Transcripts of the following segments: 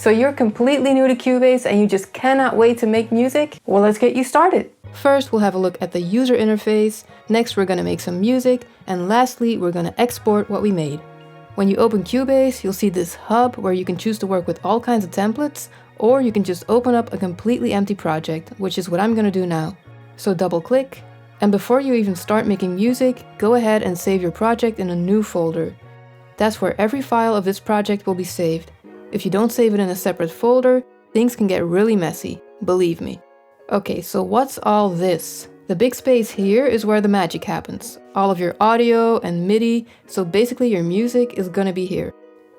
So you're completely new to Cubase and you just cannot wait to make music? Well, let's get you started. First, we'll have a look at the user interface. Next, we're gonna make some music. And lastly, we're gonna export what we made. When you open Cubase, you'll see this hub where you can choose to work with all kinds of templates, or you can just open up a completely empty project, which is what I'm gonna do now. So double click, and before you even start making music, go ahead and save your project in a new folder. That's where every file of this project will be saved. If you don't save it in a separate folder, things can get really messy, believe me. Okay, so what's all this? The big space here is where the magic happens. All of your audio and MIDI, so basically your music is gonna be here.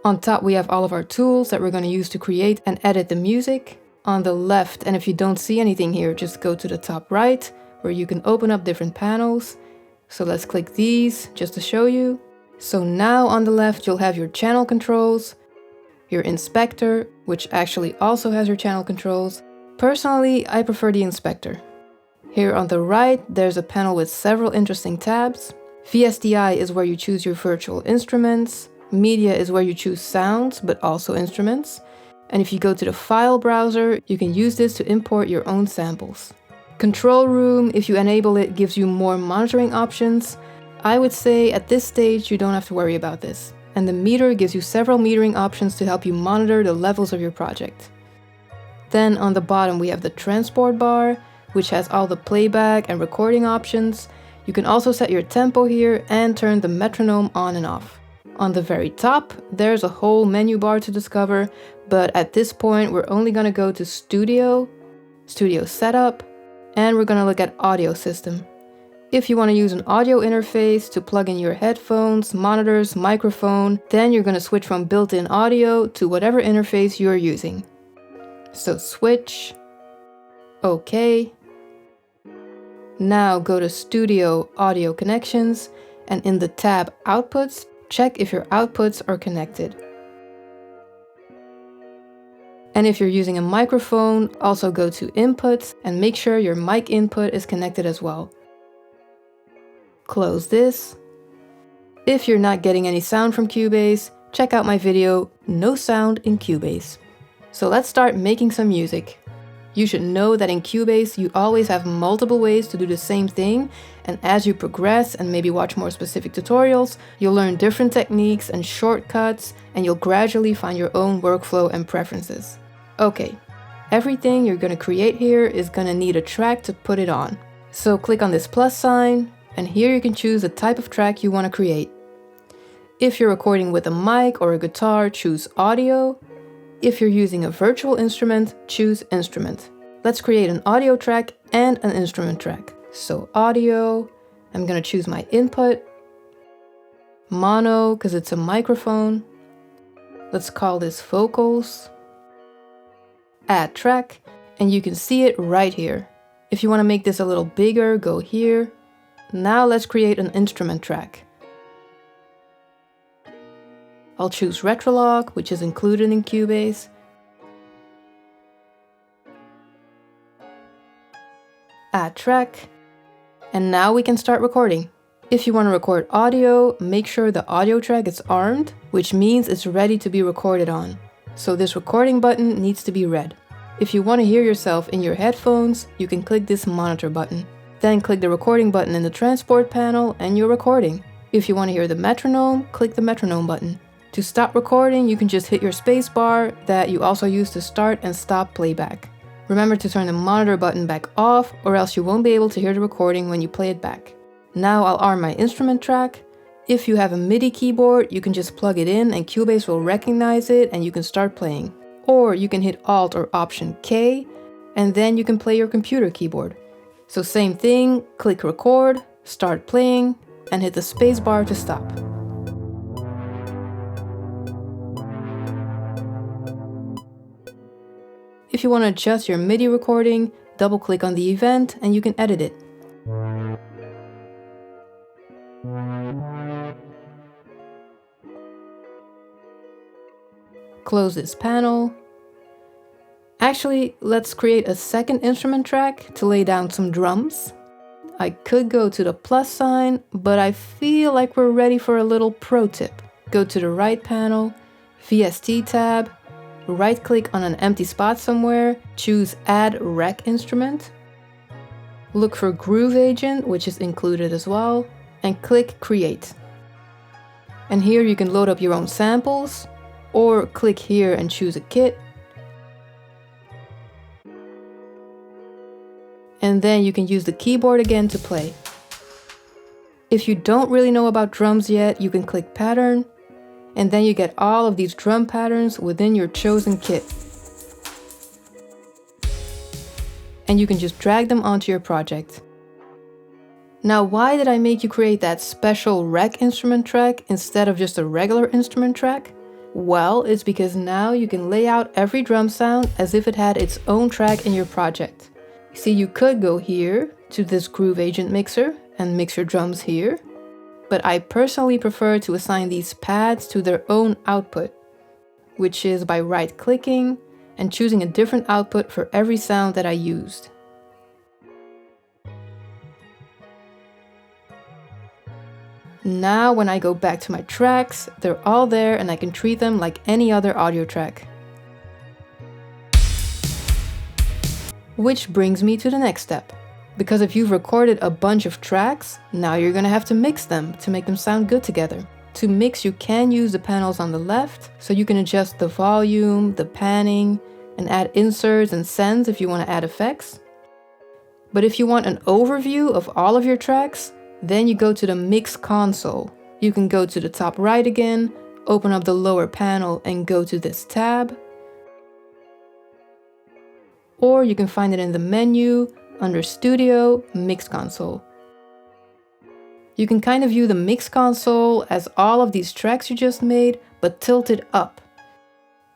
On top we have all of our tools that we're gonna use to create and edit the music. On the left, and if you don't see anything here, just go to the top right, where you can open up different panels. So let's click these just to show you. So now on the left you'll have your channel controls, your inspector, which actually also has your channel controls. Personally, I prefer the inspector. Here on the right, there's a panel with several interesting tabs. VSDI is where you choose your virtual instruments. Media is where you choose sounds, but also instruments. And if you go to the file browser, you can use this to import your own samples. Control room, if you enable it, gives you more monitoring options. I would say at this stage, you don't have to worry about this. And the meter gives you several metering options to help you monitor the levels of your project. Then on the bottom we have the transport bar, which has all the playback and recording options. You can also set your tempo here and turn the metronome on and off. On the very top, there's a whole menu bar to discover, but at this point we're only gonna go to Studio, Studio Setup, and we're gonna look at Audio System. If you wanna use an audio interface to plug in your headphones, monitors, microphone, then you're gonna switch from built-in audio to whatever interface you're using. So switch, OK. Now go to Studio Audio Connections, and in the tab Outputs, check if your outputs are connected. And if you're using a microphone, also go to Inputs and make sure your mic input is connected as well. Close this. If you're not getting any sound from Cubase, check out my video, No Sound in Cubase. So let's start making some music. You should know that in Cubase you always have multiple ways to do the same thing, and as you progress and maybe watch more specific tutorials, you'll learn different techniques and shortcuts, and you'll gradually find your own workflow and preferences. Okay, everything you're gonna create here is gonna need a track to put it on. So click on this plus sign, and here you can choose the type of track you want to create. If you're recording with a mic or a guitar, choose audio. If you're using a virtual instrument, choose instrument. Let's create an audio track and an instrument track. So audio, I'm gonna choose my input. Mono, because it's a microphone. Let's call this vocals. Add track, and you can see it right here. If you want to make this a little bigger, go here. Now let's create an instrument track. I'll choose Retrolog, which is included in Cubase. Add track. And now we can start recording. If you want to record audio, make sure the audio track is armed, which means it's ready to be recorded on. So this recording button needs to be red. If you want to hear yourself in your headphones, you can click this monitor button. Then click the recording button in the transport panel and you're recording. If you want to hear the metronome, click the metronome button. To stop recording, you can just hit your space bar that you also use to start and stop playback. Remember to turn the monitor button back off or else you won't be able to hear the recording when you play it back. Now I'll arm my instrument track. If you have a MIDI keyboard, you can just plug it in and Cubase will recognize it and you can start playing. Or you can hit Alt or Option K and then you can play your computer keyboard. So same thing, click record, start playing, and hit the space bar to stop. If you want to adjust your MIDI recording, double click on the event and you can edit it. Close this panel. Actually, let's create a second instrument track to lay down some drums. I could go to the plus sign, but I feel like we're ready for a little pro tip. Go to the right panel, VST tab, right-click on an empty spot somewhere, choose Add Rec Instrument, look for Groove Agent, which is included as well, and click Create. And here you can load up your own samples, or click here and choose a kit. And then you can use the keyboard again to play. If you don't really know about drums yet, you can click Pattern, and then you get all of these drum patterns within your chosen kit. And you can just drag them onto your project. Now, why did I make you create that special rec instrument track instead of just a regular instrument track? Well, it's because now you can lay out every drum sound as if it had its own track in your project. See, you could go here to this Groove Agent mixer and mix your drums here, but I personally prefer to assign these pads to their own output, which is by right-clicking and choosing a different output for every sound that I used. Now when I go back to my tracks, they're all there and I can treat them like any other audio track. Which brings me to the next step. Because if you've recorded a bunch of tracks, now you're gonna have to mix them to make them sound good together. To mix, you can use the panels on the left, so you can adjust the volume, the panning, and add inserts and sends if you want to add effects. But if you want an overview of all of your tracks, then you go to the Mix console. You can go to the top right again, open up the lower panel and go to this tab. Or you can find it in the menu, under Studio, Mix console. You can kind of view the Mix console as all of these tracks you just made, but tilted up.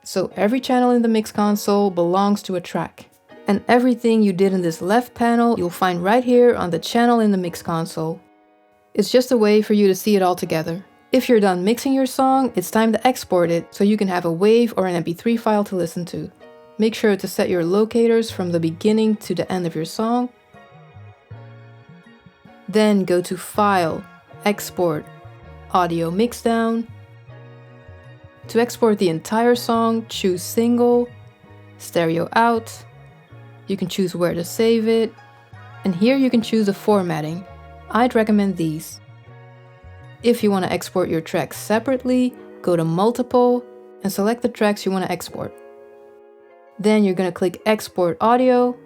So every channel in the Mix console belongs to a track. And everything you did in this left panel, you'll find right here on the channel in the Mix console. It's just a way for you to see it all together. If you're done mixing your song, it's time to export it so you can have a WAV or an MP3 file to listen to. Make sure to set your locators from the beginning to the end of your song. Then go to File, Export, Audio Mixdown. To export the entire song, choose Single, Stereo Out. You can choose where to save it. And here you can choose the formatting. I'd recommend these. If you want to export your tracks separately, go to Multiple and select the tracks you want to export. Then you're going to click Export Audio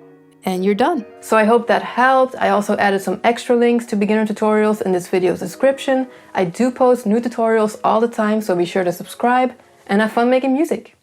and you're done. So I hope that helped. I also added some extra links to beginner tutorials in this video's description. I do post new tutorials all the time, so be sure to subscribe and have fun making music.